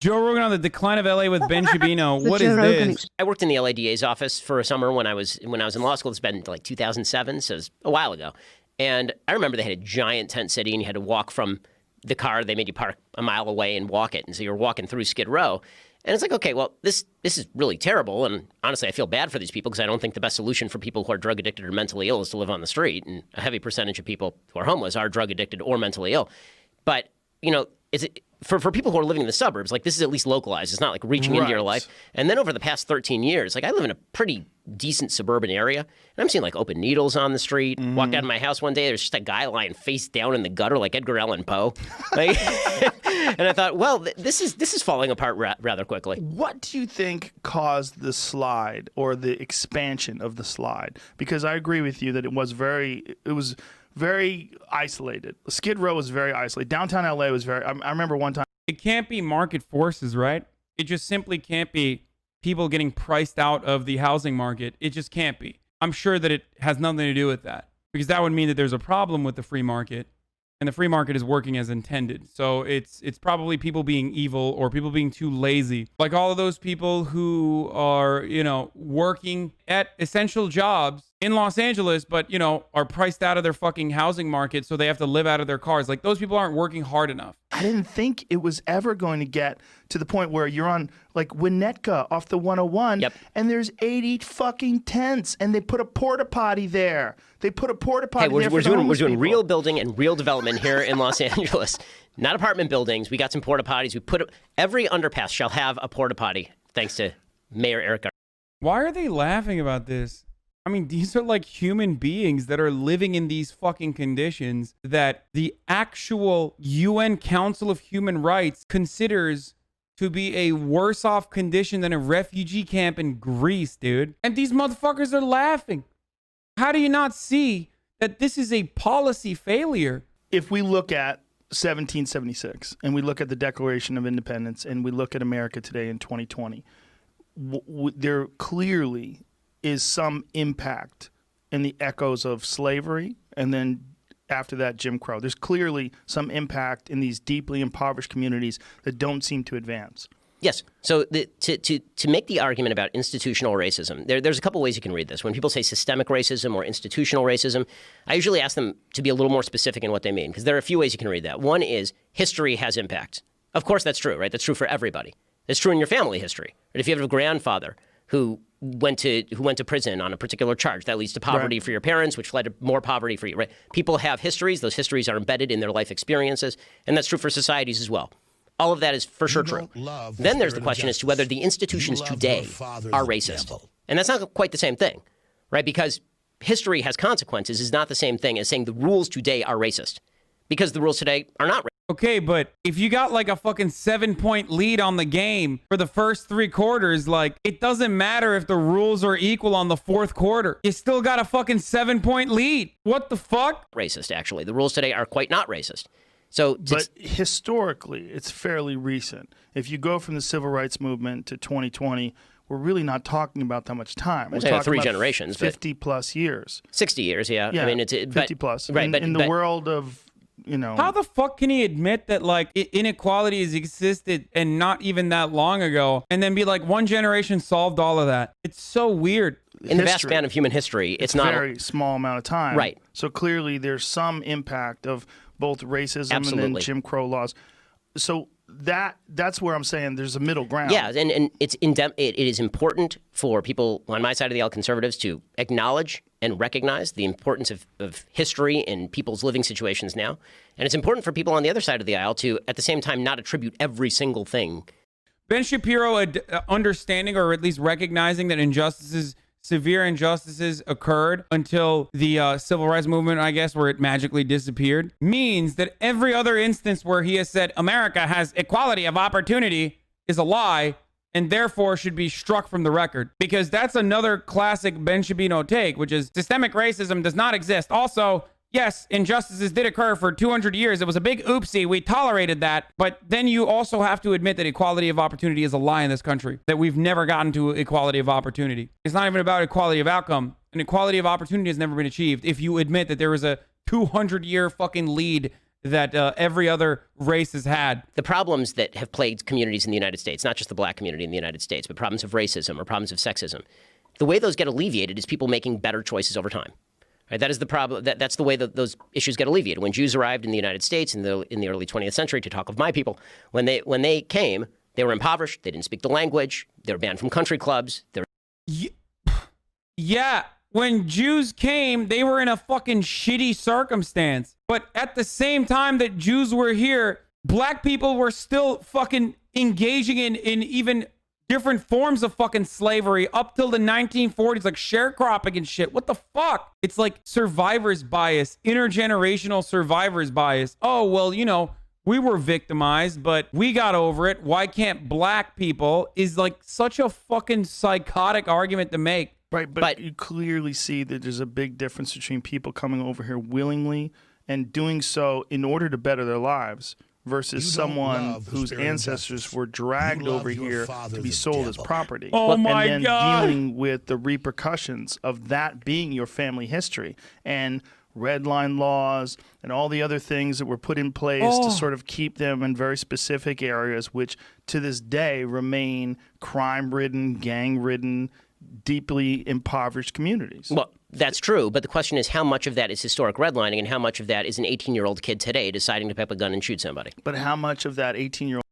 Joe Rogan on the decline of LA with Ben Shapiro. What Joe is Rogan this? I worked in the LADA's office for a summer when I was in law school. It's been like 2007, so it was a while ago. And I remember they had a giant tent city, and you had to walk from the car. They made you park a mile away and walk it. And so you're walking through Skid Row. And it's like, okay, well, this is really terrible. And honestly, I feel bad for these people because I don't think the best solution for people who are drug addicted or mentally ill is to live on the street. And a heavy percentage of people who are homeless are drug addicted or mentally ill. But, for people who are living in the suburbs, like this is at least localized. It's not like reaching into your life. And then over the past 13 years, like I live in a pretty decent suburban area, and I'm seeing like open needles on the street. Walked out of my house one day, there's just a guy lying face down in the gutter like Edgar Allan Poe. Like, and I thought, well, this is falling apart rather quickly. What do you think caused the slide or the expansion of the slide? Because I agree with you that it was very isolated. Skid Row was very isolated. Downtown LA was very, I remember one time. It can't be market forces, right? It just simply can't be people getting priced out of the housing market. It just can't be. I'm sure that it has nothing to do with that, because that would mean that there's a problem with the free market, and the free market is working as intended. So it's probably people being evil or people being too lazy. Like all of those people who are, working at essential jobs in Los Angeles, but, are priced out of their fucking housing market, so they have to live out of their cars. Like, those people aren't working hard enough. I didn't think it was ever going to get to the point where you're on, like, Winnetka off the 101, and there's 80 fucking tents, and they put a porta potty there. They put a porta potty there for the homeless We're doing people. real building and real development here in Los Angeles. Not apartment buildings. We got some porta potties. Every underpass shall have a porta potty, thanks to Mayor Eric. Why are they laughing about this? I mean, these are like human beings that are living in these fucking conditions that the actual UN Council of Human Rights considers to be a worse off condition than a refugee camp in Greece, dude. And these motherfuckers are laughing. How do you not see that this is a policy failure? If we look at 1776 and we look at the Declaration of Independence and we look at America today in 2020, there clearly is some impact in the echoes of slavery, and then after that, Jim Crow. There's clearly some impact in these deeply impoverished communities that don't seem to advance. Yes. So to make the argument about institutional racism, there's a couple ways you can read this. When people say systemic racism or institutional racism, I usually ask them to be a little more specific in what they mean, because there are a few ways you can read that. One is history has impact. Of course, that's true, right? That's true for everybody. It's true in your family history. Right? If you have a grandfather who went to prison on a particular charge, that leads to poverty for your parents, which led to more poverty for you. Right? People have histories. Those histories are embedded in their life experiences, and that's true for societies as well. All of that is for sure true. Then there's the question as to whether the institutions today are racist. And that's not quite the same thing, right? Because history has consequences is not the same thing as saying the rules today are racist, because the rules today are not racist. Okay, but if you got like a fucking 7-point lead on the game for the first 3 quarters, like, it doesn't matter if the rules are equal on the 4th quarter. You still got a fucking 7-point lead. What the fuck? Racist, actually. The rules today are quite not racist. But historically, it's fairly recent. If you go from the civil rights movement to 2020, we're really not talking about that much time. We're talking 3 about generations. 50 plus years. 60 years, yeah. Yeah, I mean, it's 50 plus. Right, in the world of, How the fuck can he admit that, like, inequality has existed and not even that long ago, and then be like, one generation solved all of that? It's so weird. In the vast span of human history, it's not a very small amount of time. Right. So clearly there's some impact of both racism and then Jim Crow laws. So that's where I'm saying there's a middle ground. Yeah, and it is important for people on my side of the aisle, conservatives, to acknowledge and recognize the importance of history in people's living situations now. And it's important for people on the other side of the aisle to, at the same time, not attribute every single thing. Ben Shapiro understanding, or at least recognizing, that severe injustices occurred until the civil rights movement, I guess, where it magically disappeared, means that every other instance where he has said America has equality of opportunity is a lie, and therefore should be struck from the record. Because that's another classic Ben Shapiro take, which is systemic racism does not exist. Also, yes, injustices did occur for 200 years. It was a big oopsie. We tolerated that. But then you also have to admit that equality of opportunity is a lie in this country, that we've never gotten to equality of opportunity. It's not even about equality of outcome. And equality of opportunity has never been achieved if you admit that there was a 200-year fucking lead that every other race has had. The problems that have plagued communities in the United States, not just the black community in the United States, but problems of racism or problems of sexism, the way those get alleviated is people making better choices over time. Right? That is the problem. That's the way that those issues get alleviated. When Jews arrived in the United States in the early 20th century, to talk of my people, when they came, they were impoverished. They didn't speak the language. They were banned from country clubs. Yeah, when Jews came, they were in a fucking shitty circumstance. But at the same time that Jews were here, black people were still fucking engaging in even different forms of fucking slavery up till the 1940s, like sharecropping and shit. What the fuck? It's like survivor's bias, intergenerational survivor's bias. Oh, well, you know, we were victimized, but we got over it. Why can't black people? Is like such a fucking psychotic argument to make. Right, but you clearly see that there's a big difference between people coming over here willingly and doing so in order to better their lives versus someone whose ancestors were dragged over here to be sold as property. Oh my and then God. dealing with the repercussions of that being your family history. And red line laws and all the other things that were put in place to sort of keep them in very specific areas, which to this day remain crime-ridden, gang-ridden, deeply impoverished communities. Well, that's true, but the question is how much of that is historic redlining and how much of that is an 18-year-old kid today deciding to pick up a gun and shoot somebody? But how much of that 18-year-old...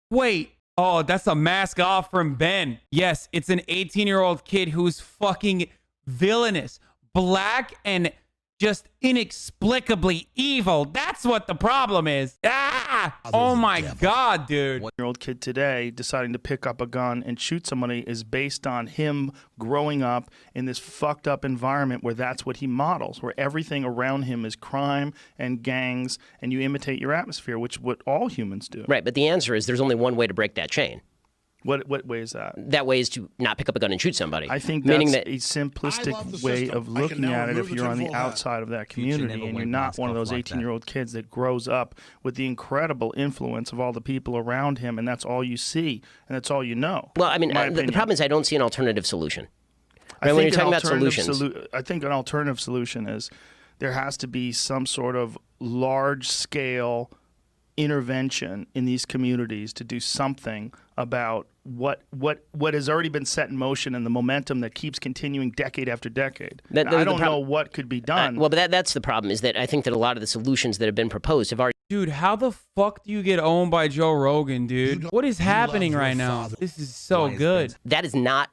Wait. Oh, that's a mask off from Ben. Yes, it's an 18-year-old kid who's fucking villainous, black, and just inexplicably evil. That's what the problem is. Ah! Oh my God, dude. Year-old kid today deciding to pick up a gun and shoot somebody is based on him growing up in this fucked up environment where that's what he models, where everything around him is crime and gangs, and you imitate your atmosphere, which what all humans do. Right, but the answer is there's only one way to break that chain. What way is that? That way is to not pick up a gun and shoot somebody. I think that's a simplistic way of looking at it if you're on the outside of that community and you're not one of those 18-year-old kids that grows up with the incredible influence of all the people around him, and that's all you see, and that's all you know. Well, I mean, the problem is I don't see an alternative solution. Right? When you're talking about solutions. I think an alternative solution is there has to be some sort of large-scale intervention in these communities to do something about what has already been set in motion and the momentum that keeps continuing decade after decade. I don't know what could be done. Well, but that's the problem, is that I think that a lot of the solutions that have been proposed have already... Dude, how the fuck do you get owned by Joe Rogan, dude? What is happening right now? This is so good. That is not...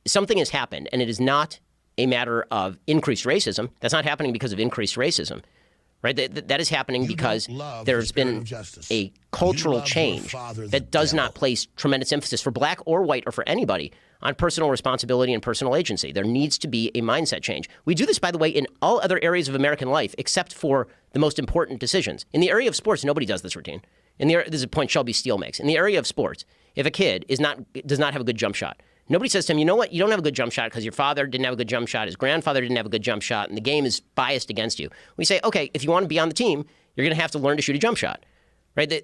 Something has happened, and it is not a matter of increased racism. That's not happening because of increased racism. Right? That is happening because there's been a cultural change that does not place tremendous emphasis for black or white or for anybody on personal responsibility and personal agency. There needs to be a mindset change. We do this, by the way, in all other areas of American life except for the most important decisions. In the area of sports, nobody does this routine. This is a point Shelby Steele makes. In the area of sports, if a kid does not have a good jump shot, nobody says to him, you know what, you don't have a good jump shot because your father didn't have a good jump shot, his grandfather didn't have a good jump shot, and the game is biased against you. We say, okay, if you want to be on the team, you're going to have to learn to shoot a jump shot. Right?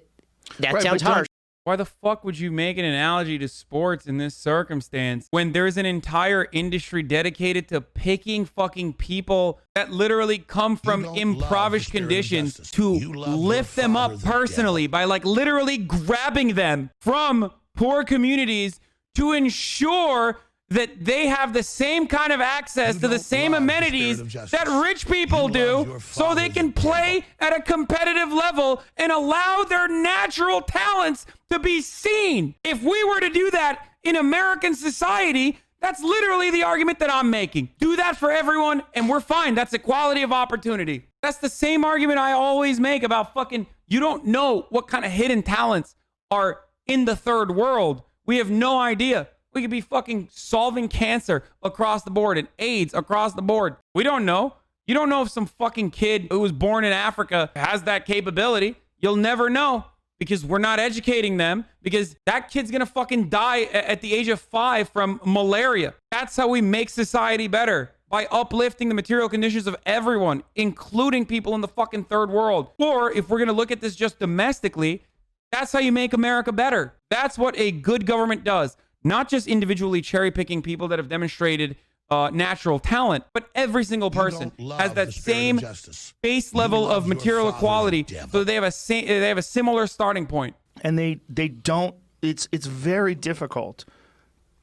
That sounds harsh. Why the fuck would you make an analogy to sports in this circumstance when there's an entire industry dedicated to picking fucking people that literally come from impoverished conditions to lift them up personally by like literally grabbing them from poor communities to ensure that they have the same kind of access to the same amenities that rich people do so they can play at a competitive level and allow their natural talents to be seen. If we were to do that in American society, that's literally the argument that I'm making. Do that for everyone and we're fine. That's equality of opportunity. That's the same argument I always make about fucking, you don't know what kind of hidden talents are in the third world. We have no idea. We could be fucking solving cancer across the board and AIDS across the board. We don't know. You don't know if some fucking kid who was born in Africa has that capability. You'll never know because we're not educating them because that kid's gonna fucking die at the age of 5 from malaria. That's how we make society better, by uplifting the material conditions of everyone, including people in the fucking third world. Or if we're gonna look at this just domestically, that's how you make America better. That's what a good government does. Not just individually cherry picking people that have demonstrated natural talent, but every single person has that same base level of material equality, so they have a similar starting point. And they don't. It's very difficult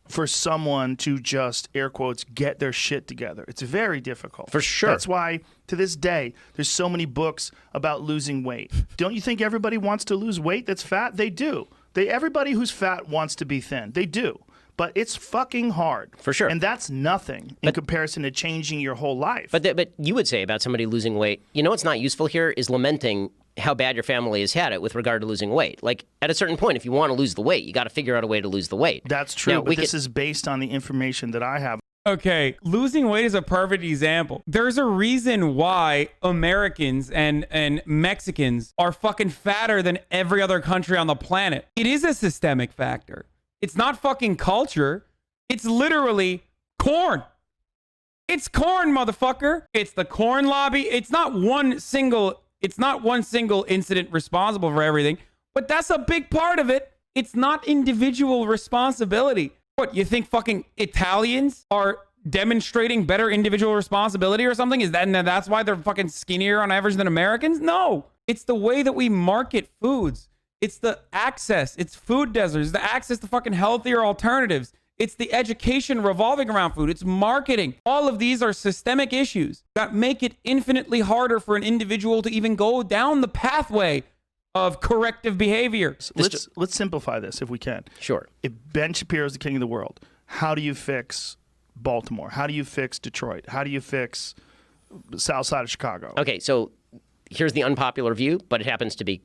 for someone to just, air quotes, get their shit together. It's very difficult. For sure. That's why, to this day, there's so many books about losing weight. Don't you think everybody wants to lose weight that's fat? They do. Everybody who's fat wants to be thin. They do. But it's fucking hard. For sure. And that's nothing in comparison to changing your whole life. But you would say about somebody losing weight, what's not useful here is lamenting how bad your family has had it with regard to losing weight. Like, at a certain point, if you want to lose the weight, you got to figure out a way to lose the weight. That's true, now, but this is based on the information that I have. Okay, losing weight is a perfect example. There's a reason why Americans and Mexicans are fucking fatter than every other country on the planet. It is a systemic factor. It's not fucking culture. It's literally corn. It's corn, motherfucker. It's the corn lobby. It's not one single incident responsible for everything, but that's a big part of it. It's not individual responsibility. What, you think fucking Italians are demonstrating better individual responsibility or something? That's why they're fucking skinnier on average than Americans? No. It's the way that we market foods. It's the access. It's food deserts. The access to fucking healthier alternatives. It's the education revolving around food. It's marketing. All of these are systemic issues that make it infinitely harder for an individual to even go down the pathway of corrective behavior. Let's simplify this if we can. Sure. If Ben Shapiro is the king of the world, how do you fix Baltimore? How do you fix Detroit? How do you fix the south side of Chicago? Okay, so here's the unpopular view, but it happens to be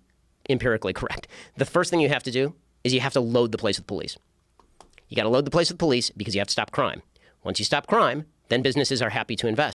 empirically correct. The first thing you have to do is you have to load the place with police. You got to load the place with police because you have to stop crime. Once you stop crime, then businesses are happy to invest.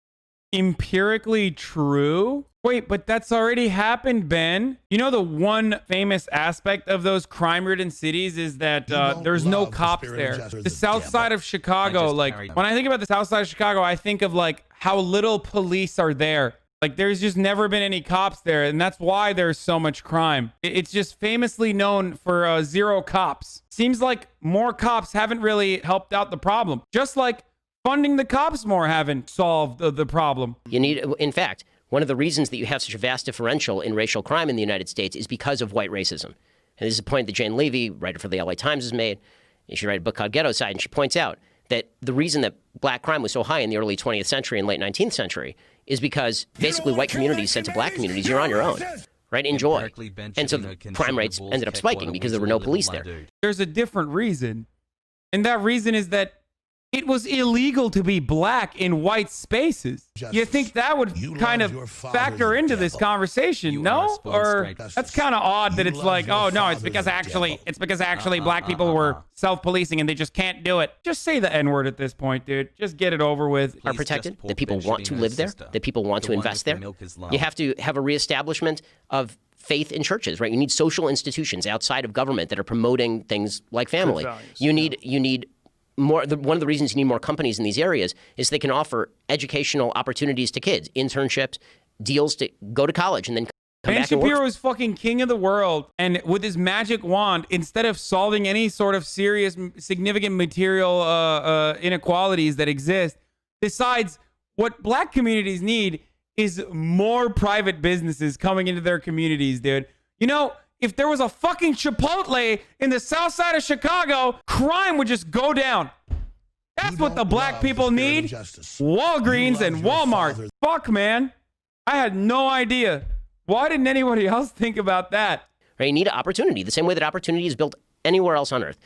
Empirically true? Wait, but that's already happened, Ben. You know, the one famous aspect of those crime-ridden cities is that there's no cops there. The south side of Chicago, when I think about the south side of Chicago, I think of how little police are there. There's just never been any cops there, and that's why there's so much crime. It's just famously known for zero cops. Seems like more cops haven't really helped out the problem. Just like funding the cops more haven't solved the problem. In fact, one of the reasons that you have such a vast differential in racial crime in the United States is because of white racism. And this is a point that Jane Levy, writer for the LA Times, has made. She wrote a book called Ghetto Side, and she points out that the reason that black crime was so high in the early 20th century and late 19th century is because basically white communities said to black communities, you're on your own, right? Enjoy. And so the crime rates ended up spiking because there were no police there. There's a different reason. And that reason is that it was illegal to be black in white spaces. You think that would kind of factor into this conversation, no? Or that's kind of odd that it's like, oh no, it's because actually black people were self-policing and they just can't do it. Just say the N-word at this point, dude. Just get it over with. Are protected, that people want to live there, that people want to invest there. You have to have a reestablishment of faith in churches, right? You need social institutions outside of government that are promoting things like family. You need more. One of the reasons you need more companies in these areas is they can offer educational opportunities to kids, internships, deals to go to college, and then come back and work. Shapiro is fucking king of the world, and with his magic wand, instead of solving any sort of serious, significant material inequalities that exist, decides what black communities need is more private businesses coming into their communities, dude. You know, if there was a fucking Chipotle in the south side of Chicago, crime would just go down. That's what the black people need. Walgreens and Walmart. Fuck, man. I had no idea. Why didn't anybody else think about that? Right, you need opportunity, the same way that opportunity is built anywhere else on Earth.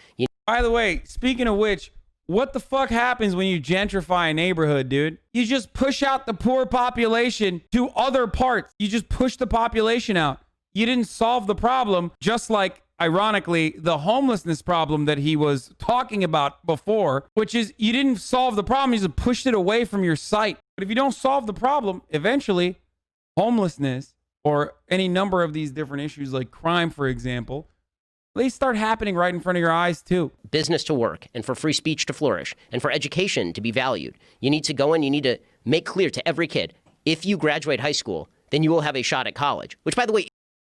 By the way, speaking of which, what the fuck happens when you gentrify a neighborhood, dude? You just push out the poor population to other parts. You just push the population out. You didn't solve the problem, just like, ironically, the homelessness problem that he was talking about before, which is you didn't solve the problem, you just pushed it away from your sight. But if you don't solve the problem, eventually, homelessness or any number of these different issues like crime, for example, they start happening right in front of your eyes too. Business to work and for free speech to flourish and for education to be valued. You need to go in, you need to make clear to every kid, if you graduate high school, then you will have a shot at college, which, by the way,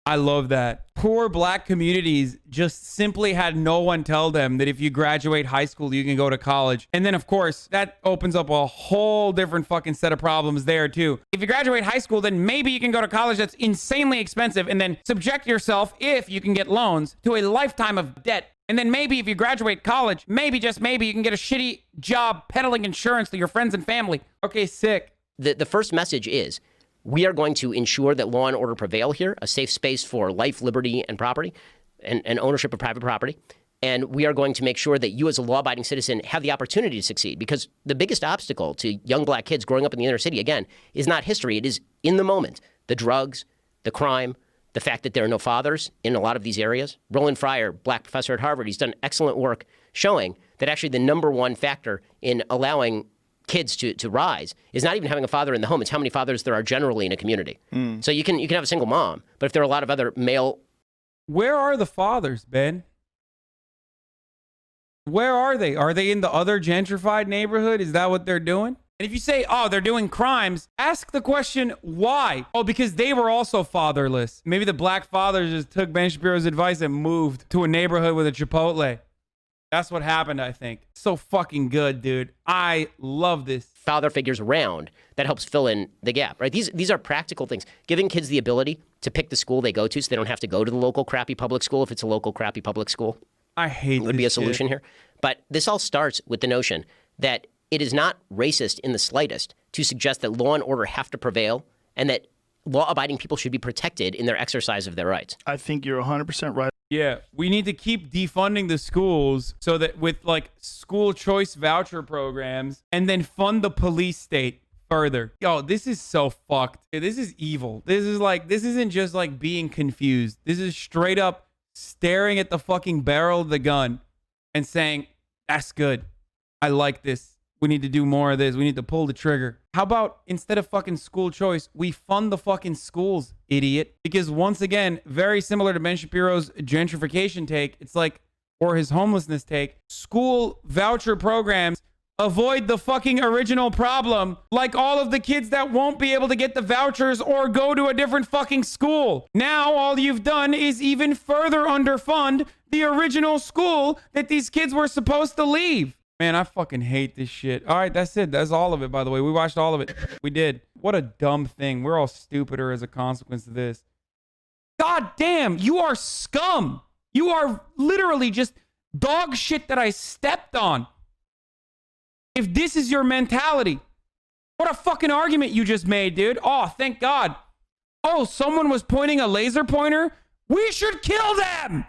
I love that. Poor black communities just simply had no one tell them that if you graduate high school, you can go to college. And then, of course, that opens up a whole different fucking set of problems there, too. If you graduate high school, then maybe you can go to college that's insanely expensive and then subject yourself, if you can get loans, to a lifetime of debt. And then maybe if you graduate college, maybe, just maybe, you can get a shitty job peddling insurance to your friends and family. Okay, sick. The first message is, we are going to ensure that law and order prevail here, a safe space for life, liberty, and property, and ownership of private property. And we are going to make sure that you as a law-abiding citizen have the opportunity to succeed. Because the biggest obstacle to young black kids growing up in the inner city, again, is not history. It is in the moment. The drugs, the crime, the fact that there are no fathers in a lot of these areas. Roland Fryer, black professor at Harvard, he's done excellent work showing that actually the number one factor in allowing kids to rise is not even having a father in the home. It's how many fathers there are generally in a community. So you can have a single mom, but if there are a lot of other male... Where are the fathers, Ben? Where are they? Are they in the other gentrified neighborhood? Is that what they're doing? And if you say, oh, they're doing crimes, ask the question, why? Oh, because they were also fatherless. Maybe the black fathers just took Ben Shapiro's advice and moved to a neighborhood with a Chipotle. That's what happened, I think. So fucking good, dude. I love this. Father figures around that helps fill in the gap, right? These are practical things. Giving kids the ability to pick the school they go to so they don't have to go to the local crappy public school if it's a local crappy public school. I hate would be a solution here. But this all starts with the notion that it is not racist in the slightest to suggest that law and order have to prevail and that law-abiding people should be protected in their exercise of their rights. I think you're 100% right. Yeah, we need to keep defunding the schools so that with like school choice voucher programs and then fund the police state further. Yo, this is so fucked. This is evil. This isn't just like being confused. This is straight up staring at the fucking barrel of the gun and saying, that's good. I like this. We need to do more of this. We need to pull the trigger. How about instead of fucking school choice, we fund the fucking schools, idiot? Because once again, very similar to Ben Shapiro's gentrification take, it's like, or his homelessness take, school voucher programs avoid the fucking original problem, like all of the kids that won't be able to get the vouchers or go to a different fucking school. Now all you've done is even further underfund the original school that these kids were supposed to leave. Man, I fucking hate this shit. All right, that's it. That's all of it, by the way. We watched all of it. We did. What a dumb thing. We're all stupider as a consequence of this. God damn, you are scum. You are literally just dog shit that I stepped on. If this is your mentality, what a fucking argument you just made, dude. Oh, thank God. Oh, someone was pointing a laser pointer? We should kill them.